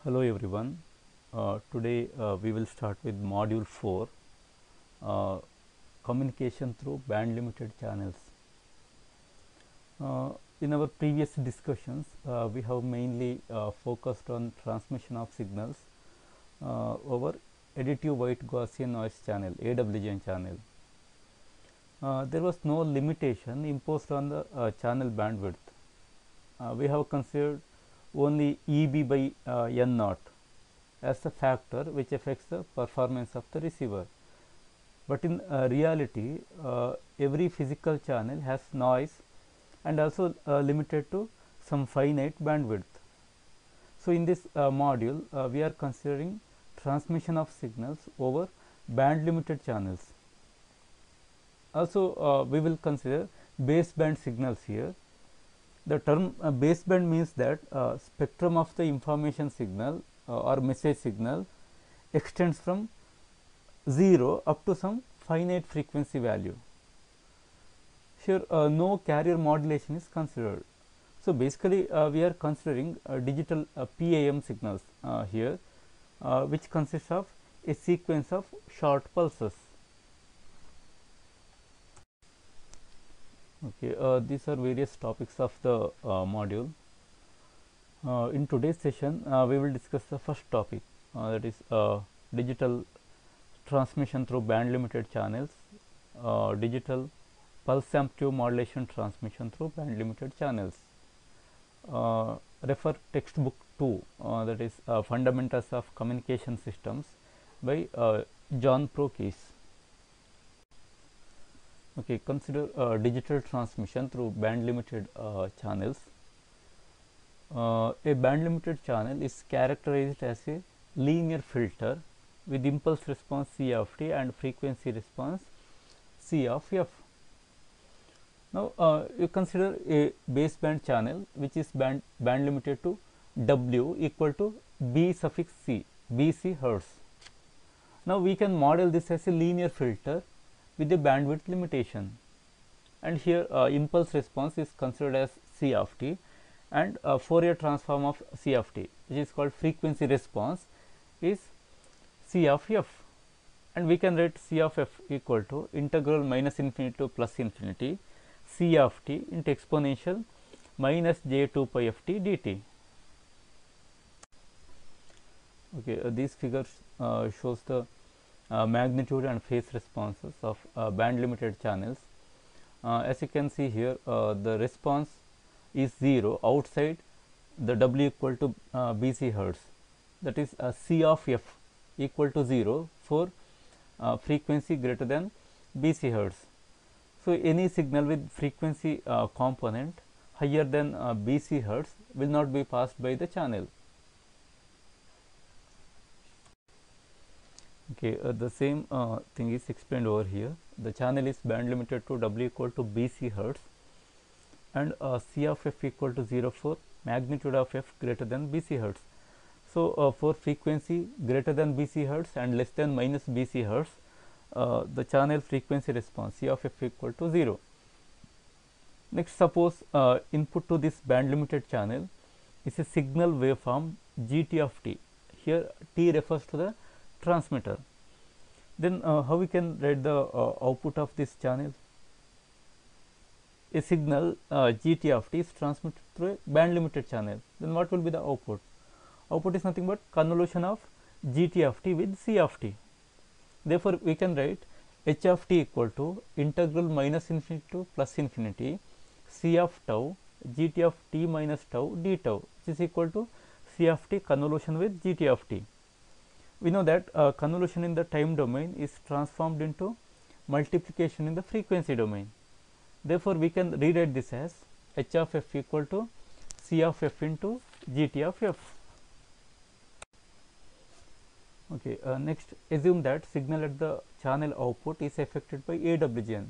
Hello everyone. Today we will start with module 4, uh, communication through band limited channels. In our previous discussions we have mainly focused on transmission of signals over additive white Gaussian noise channel, AWGN channel. There was no limitation imposed on the channel bandwidth. We have considered only EB by N naught as a factor which affects the performance of the receiver. But in reality, every physical channel has noise and also limited to some finite bandwidth. So in this module, we are considering transmission of signals over band limited channels. Also, we will consider baseband signals here. The term baseband means that spectrum of the information signal or message signal extends from 0 up to some finite frequency value. Here no carrier modulation is considered. So basically we are considering digital PAM signals here, which consists of a sequence of short pulses. Okay, these are various topics of the module. In today's session we will discuss the first topic, that is digital transmission through band limited channels, digital pulse amplitude modulation transmission through band limited channels. Refer textbook 2, that is Fundamentals of Communication Systems by John Prokes. Okay, consider digital transmission through band limited channels. A band limited channel is characterized as a linear filter with impulse response C of t and frequency response C of f. Now you consider a baseband channel which is band limited to W equal to B suffix C, BC hertz. Now we can model this as a linear filter with a bandwidth limitation, and here impulse response is considered as C of t, and Fourier transform of C of t, which is called frequency response, is C of f, and we can write C of f equal to integral minus infinity to plus infinity C of t into exponential minus j2 pi f t dt. Okay, these figures shows the magnitude and phase responses of band limited channels. As you can see here, the response is 0 outside the W equal to BC hertz, that is C of f equal to 0 for frequency greater than BC hertz. So any signal with frequency component higher than BC hertz will not be passed by the channel. Okay, the same thing is explained over here. The channel is band limited to W equal to BC hertz, and C of f equal to 0 for magnitude of f greater than BC hertz. So for frequency greater than BC hertz and less than minus BC hertz, the channel frequency response C of f equal to 0. Next, suppose input to this band limited channel is a signal waveform GT of t. Here t refers to the transmitter. Then how we can write the output of this channel? A signal GT of t is transmitted through a band limited channel. Then what will be the output? Output is nothing but convolution of GT of t with C of t. Therefore we can write H of t equal to integral minus infinity to plus infinity C of tau GT of t minus tau d tau, which is equal to C of t convolution with GT of t. We know that convolution in the time domain is transformed into multiplication in the frequency domain. Therefore we can rewrite this as H of f equal to C of f into GT of f. Okay, next, assume that signal at the channel output is affected by AWGN.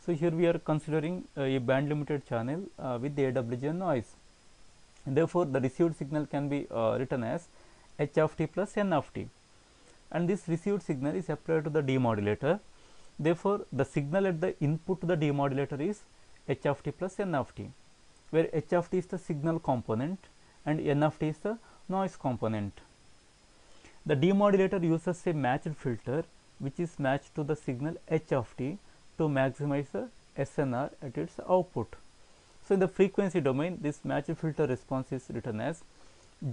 So here we are considering a band limited channel with the AWGN noise. And therefore the received signal can be written as H of t plus N of t, and this received signal is applied to the demodulator. Therefore the signal at the input to the demodulator is H of t plus N of t, where H of t is the signal component and N of t is the noise component. The demodulator uses a matched filter which is matched to the signal h of t to maximize the SNR at its output. So, in the frequency domain, this matched filter response is written as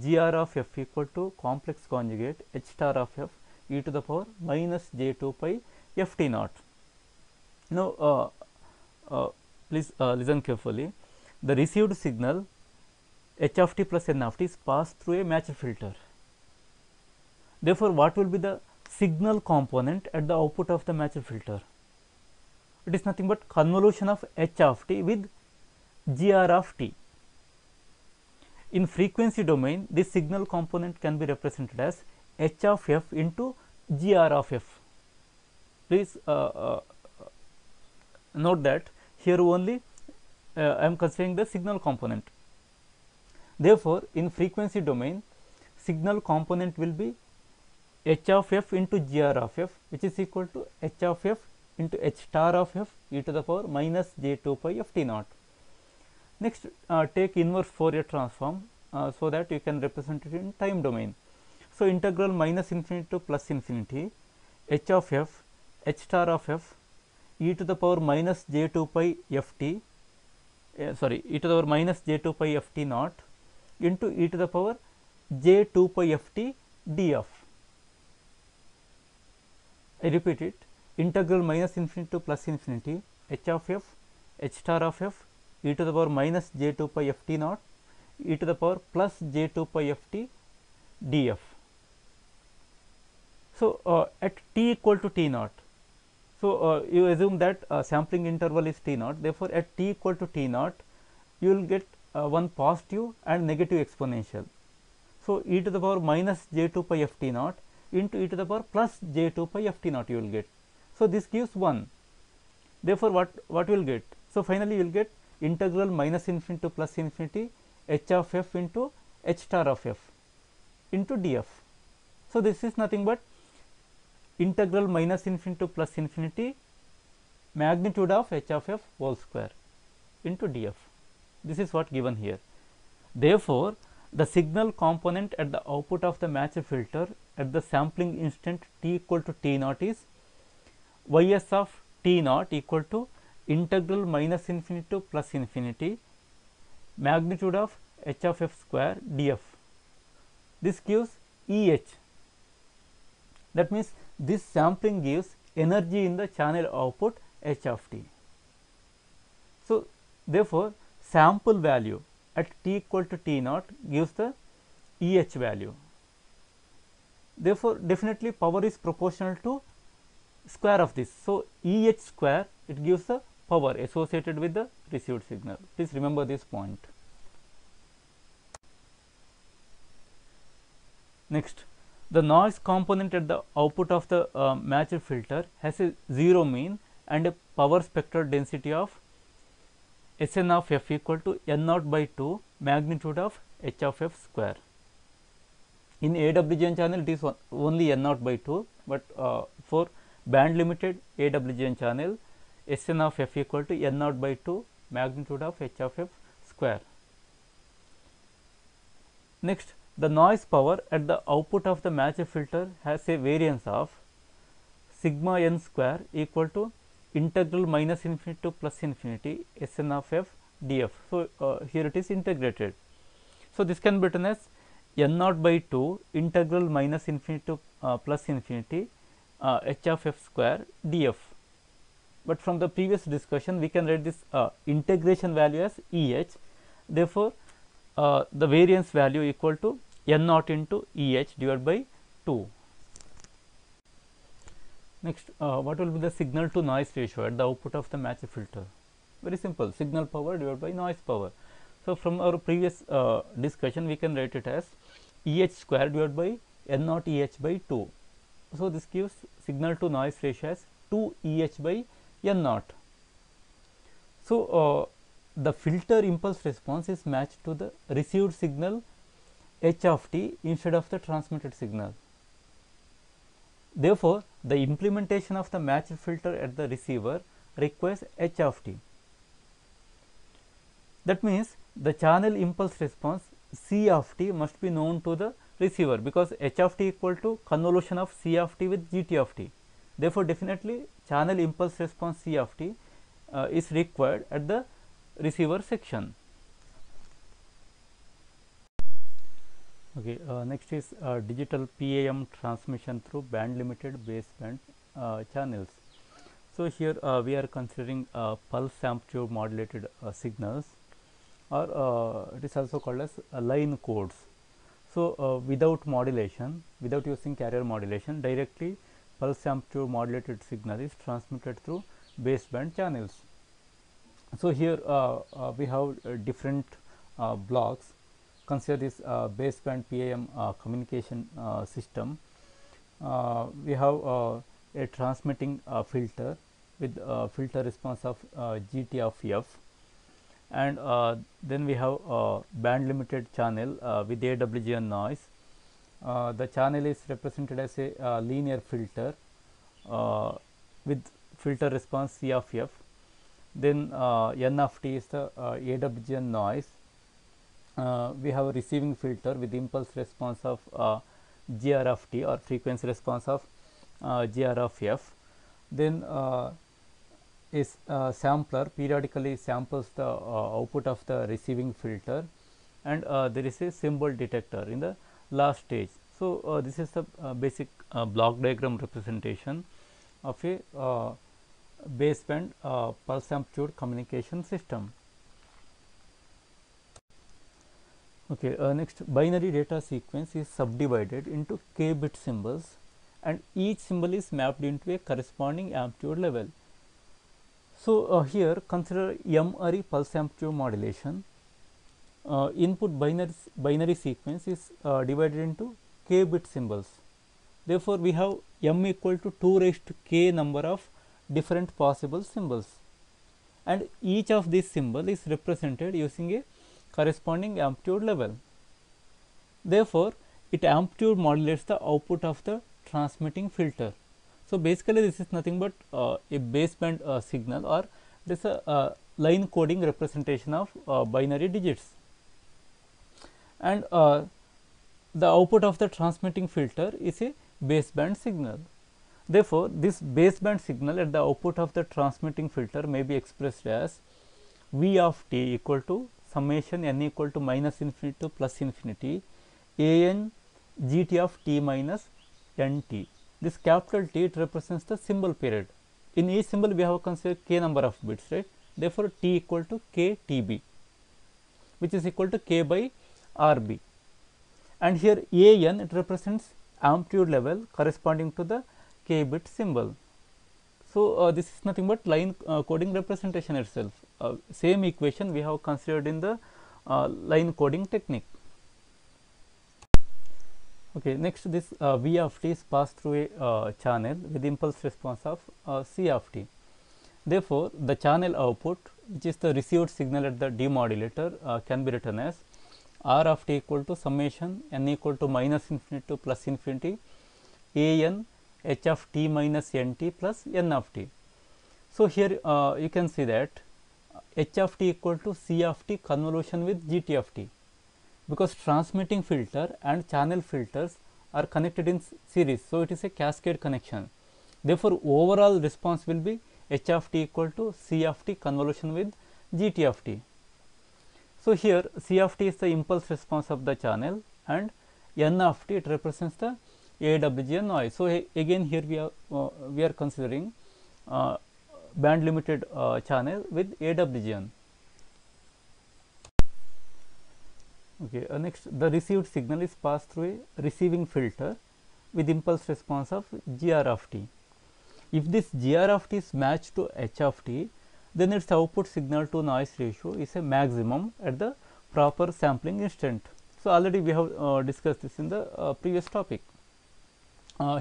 GR of f equal to complex conjugate h star of f e to the power minus j2 pi f t naught. Now, please listen carefully. The received signal h of t plus n of t is passed through a matched filter. Therefore, what will be the signal component at the output of the matched filter? It is nothing but convolution of h of t with GR of t. In frequency domain, this signal component can be represented as h of f into GR of f. Please note that here only I am considering the signal component. Therefore, in frequency domain, signal component will be h of f into GR of f, which is equal to h of f into h star of f e to the power minus j2 pi f t naught. Next, take inverse Fourier transform so that you can represent it in time domain. So, integral minus infinity to plus infinity h of f h star of f e to the power minus j2 pi f t e to the power minus j2 pi f t naught into e to the power j2 pi f t df. I repeat it, integral minus infinity to plus infinity h of f h star of f e to the power minus j2 pi f t naught e to the power plus j2 pi f t df. So, at t equal to t naught, so you assume that sampling interval is t naught. Therefore, at t equal to t naught, you will get one positive and negative exponential. So, e to the power minus j2 pi f t naught into e to the power plus j2 pi f t naught you will get. So, this gives 1. Therefore, what you will get? So, finally, you will get integral minus infinity to plus infinity h of f into h star of f into df. So, this is nothing but integral minus infinity to plus infinity magnitude of h of f whole square into df. This is what given here. Therefore, the signal component at the output of the matched filter at the sampling instant t equal to t naught is ys of t naught equal to integral minus infinity to plus infinity magnitude of h of f square df. This gives EH. That means, this sampling gives energy in the channel output h of t. So, therefore, sample value at t equal to t naught gives the EH value. Therefore, definitely power is proportional to square of this. So, EH square, it gives the power associated with the received signal. Please remember this point. Next, the noise component at the output of the matched filter has a 0 mean and a power spectral density of Sn of f equal to n naught by 2 magnitude of h of f square. In AWGN channel, it is only n naught by 2, but for band limited AWGN channel, Sn of f equal to n naught by 2 magnitude of h of f square. Next, the noise power at the output of the matched filter has a variance of sigma n square equal to integral minus infinity to plus infinity Sn of f df. So, here it is integrated. So, this can be written as n naught by 2 integral minus infinity to plus infinity h of f square df. But from the previous discussion, we can write this integration value as EH. Therefore, the variance value equal to n naught into EH divided by 2. Next, what will be the signal to noise ratio at the output of the matched filter? Very simple, signal power divided by noise power. So, from our previous discussion, we can write it as EH square divided by n naught EH by 2. So, this gives signal to noise ratio as 2 EH by n naught. So, the filter impulse response is matched to the received signal h of t instead of the transmitted signal. Therefore, the implementation of the matched filter at the receiver requires h of t. That means, the channel impulse response C of t must be known to the receiver, because h of t equal to convolution of c of t with gt of t. Therefore, definitely channel impulse response c of t is required at the receiver section. Okay, next is digital PAM transmission through band limited baseband channels. So here we are considering pulse amplitude modulated signals, or it is also called as line codes. So without modulation, without using carrier modulation, directly pulse amplitude modulated signal is transmitted through baseband channels. So here we have different blocks. Consider this baseband PAM communication system. We have a transmitting filter with filter response of GT of f, and then we have band limited channel with AWGN noise. The channel is represented as a linear filter with filter response C of f. Then N of t is the AWGN noise. We have a receiving filter with impulse response of GR of t, or frequency response of GR of f. Then is sampler periodically samples the output of the receiving filter, and there is a symbol detector in the last stage. So this is the basic block diagram representation of a baseband pulse amplitude communication system. Okay, next, binary data sequence is subdivided into k bit symbols, and each symbol is mapped into a corresponding amplitude level. So here consider M-ary pulse amplitude modulation. Input binary sequence is divided into k bit symbols. Therefore, we have M equal to 2 raised to k number of different possible symbols, and each of these symbol is represented using a corresponding amplitude level. Therefore, it amplitude modulates the output of the transmitting filter. So basically, this is nothing but a baseband signal, or this is a line coding representation of binary digits, and the output of the transmitting filter is a baseband signal. Therefore, this baseband signal at the output of the transmitting filter may be expressed as V of t equal to summation n equal to minus infinity to plus infinity an gt of t minus nt. This capital T, it represents the symbol period. In each symbol we have considered k number of bits, right? Therefore, t equal to k tb, which is equal to k by rb, and here an, it represents amplitude level corresponding to the k bit symbol. So this is nothing but line coding representation itself. Same equation we have considered in the line coding technique. Okay, next, this V of t is passed through a channel with impulse response of C of t. Therefore, the channel output, which is the received signal at the demodulator, can be written as R of t equal to summation n equal to minus infinity to plus infinity an h of t minus nt plus n of t. So here you can see that h of t equal to C of t convolution with gt of t, because transmitting filter and channel filters are connected in series. So it is a cascade connection. Therefore, overall response will be h of t equal to C of t convolution with gt of t. So here C of t is the impulse response of the channel, and n of t, it represents the AWGN noise. So again here we are considering band limited channel with AWGN. Okay, next, the received signal is passed through a receiving filter with impulse response of GR of t. If this GR of t is matched to H of t, then its output signal to noise ratio is a maximum at the proper sampling instant. So already we have discussed this in the previous topic.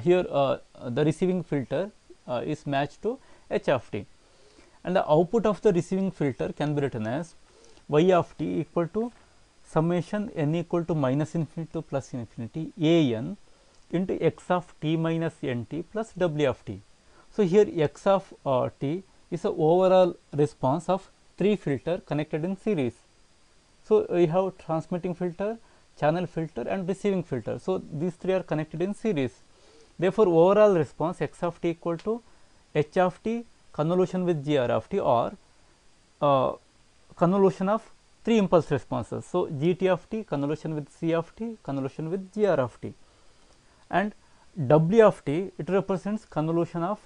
Here the receiving filter is matched to H of t, and the output of the receiving filter can be written as Y of t equal to summation n equal to minus infinity to plus infinity an into x of t minus nt plus w of t. So here x of t is the overall response of 3 filter connected in series. So we have transmitting filter, channel filter and receiving filter. So these three are connected in series. Therefore, overall response x of t equal to h of t convolution with gr of t, or convolution of three impulse responses. So gt of t convolution with c of t convolution with gr of t, and w of t, it represents convolution of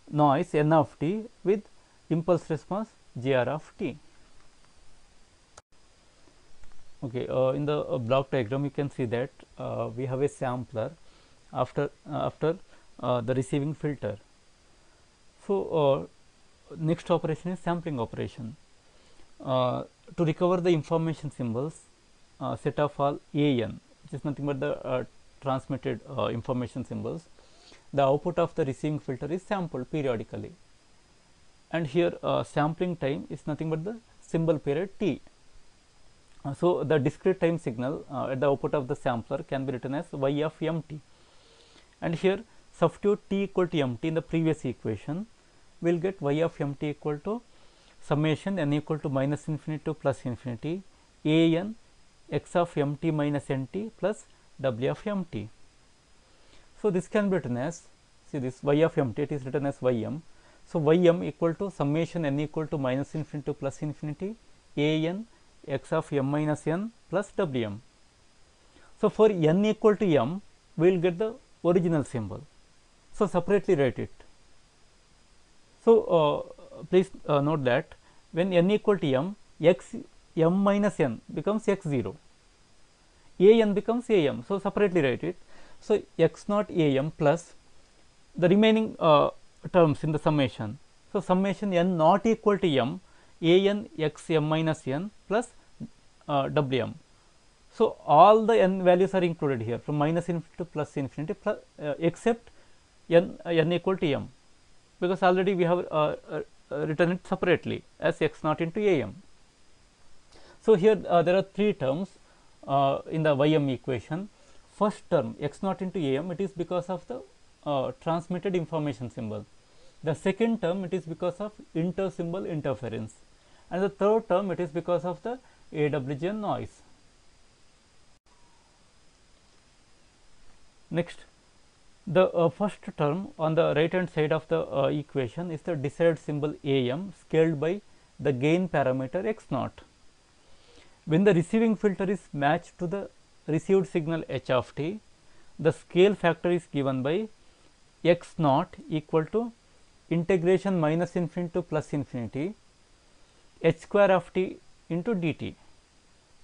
noise n of t with impulse response gr of t. Okay, in the block diagram you can see that we have a sampler after the receiving filter. So next operation is sampling operation. To recover the information symbols set of all an, which is nothing but the transmitted information symbols, the output of the receiving filter is sampled periodically, and here sampling time is nothing but the symbol period t. So the discrete time signal at the output of the sampler can be written as y of mt, and here substitute t equal to mt in the previous equation, we will get y of mt equal to summation n equal to minus infinity to plus infinity a n x of mt minus nt plus w of mt. So this can be written as, see this y of mt, it is written as ym. So ym equal to summation n equal to minus infinity to plus infinity a n x of m minus n plus wm. So for n equal to m, we will get the original symbol. So separately write it. So please note that when n equal to m, x m minus n becomes x0, a n becomes a m. So separately write it. So x naught a m plus the remaining terms in the summation. So summation n not equal to m, a n x m minus n plus wm. So all the n values are included here from minus infinity to plus infinity, plus, except n equal to m, because already we have written it separately as x naught into a m. So here there are three terms in the ym equation. First term x naught into a m, it is because of the transmitted information symbol. The second term, it is because of inter-symbol interference, and the third term, it is because of the AWGN noise. Next, the first term on the right hand side of the equation is the desired symbol am scaled by the gain parameter x naught. When the receiving filter is matched to the received signal h of t, the scale factor is given by x naught equal to integration minus infinity to plus infinity h square of t into dt.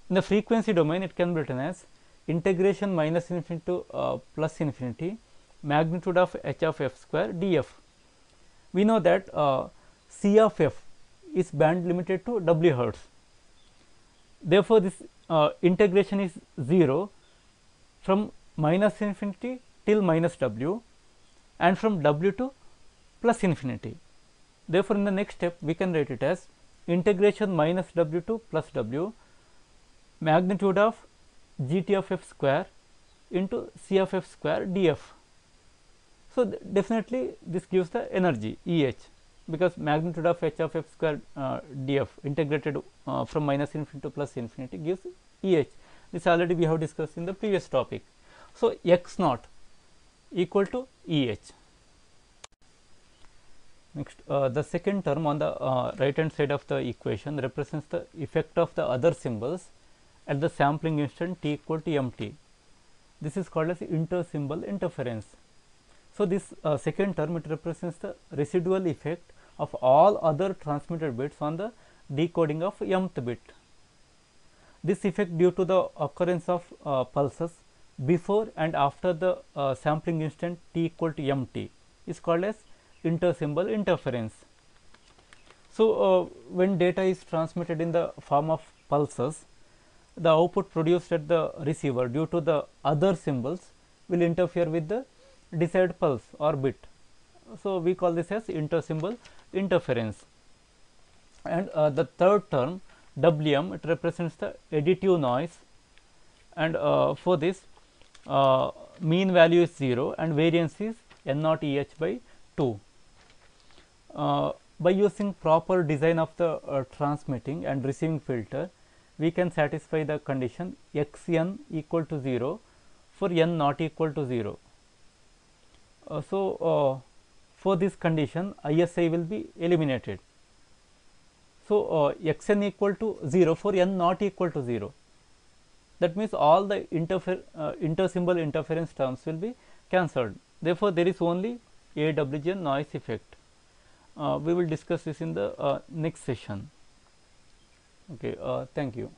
In the frequency domain, it can be written as integration minus infinity to plus infinity magnitude of h of f square df. We know that c of f is band limited to w hertz. Therefore, this integration is 0 from minus infinity till minus w and from w to plus infinity. Therefore, in the next step, we can write it as integration minus w to plus w magnitude of gt of f square into c of f square df. So definitely this gives the energy Eh, because magnitude of h of f square df integrated from minus infinity to plus infinity gives Eh. This already we have discussed in the previous topic. So x naught equal to Eh. Next, the second term on the right hand side of the equation represents the effect of the other symbols at the sampling instant t equal to mt. This is called as inter-symbol interference. So this second term, it represents the residual effect of all other transmitted bits on the decoding of mth bit. This effect due to the occurrence of pulses before and after the sampling instant t equal to mt is called as inter-symbol interference. So when data is transmitted in the form of pulses, the output produced at the receiver due to the other symbols will interfere with the desired pulse or bit. So we call this as inter-symbol interference. And the third term Wm, it represents the additive noise, and for this mean value is 0 and variance is n naught Eh by 2. By using proper design of the transmitting and receiving filter, we can satisfy the condition xn equal to 0 for n not equal to 0. For this condition ISI will be eliminated. So xn equal to 0 for n not equal to 0. That means all the intersymbol interference terms will be cancelled. Therefore, there is only AWGN noise effect. We will discuss this in the next session. Okay, thank you.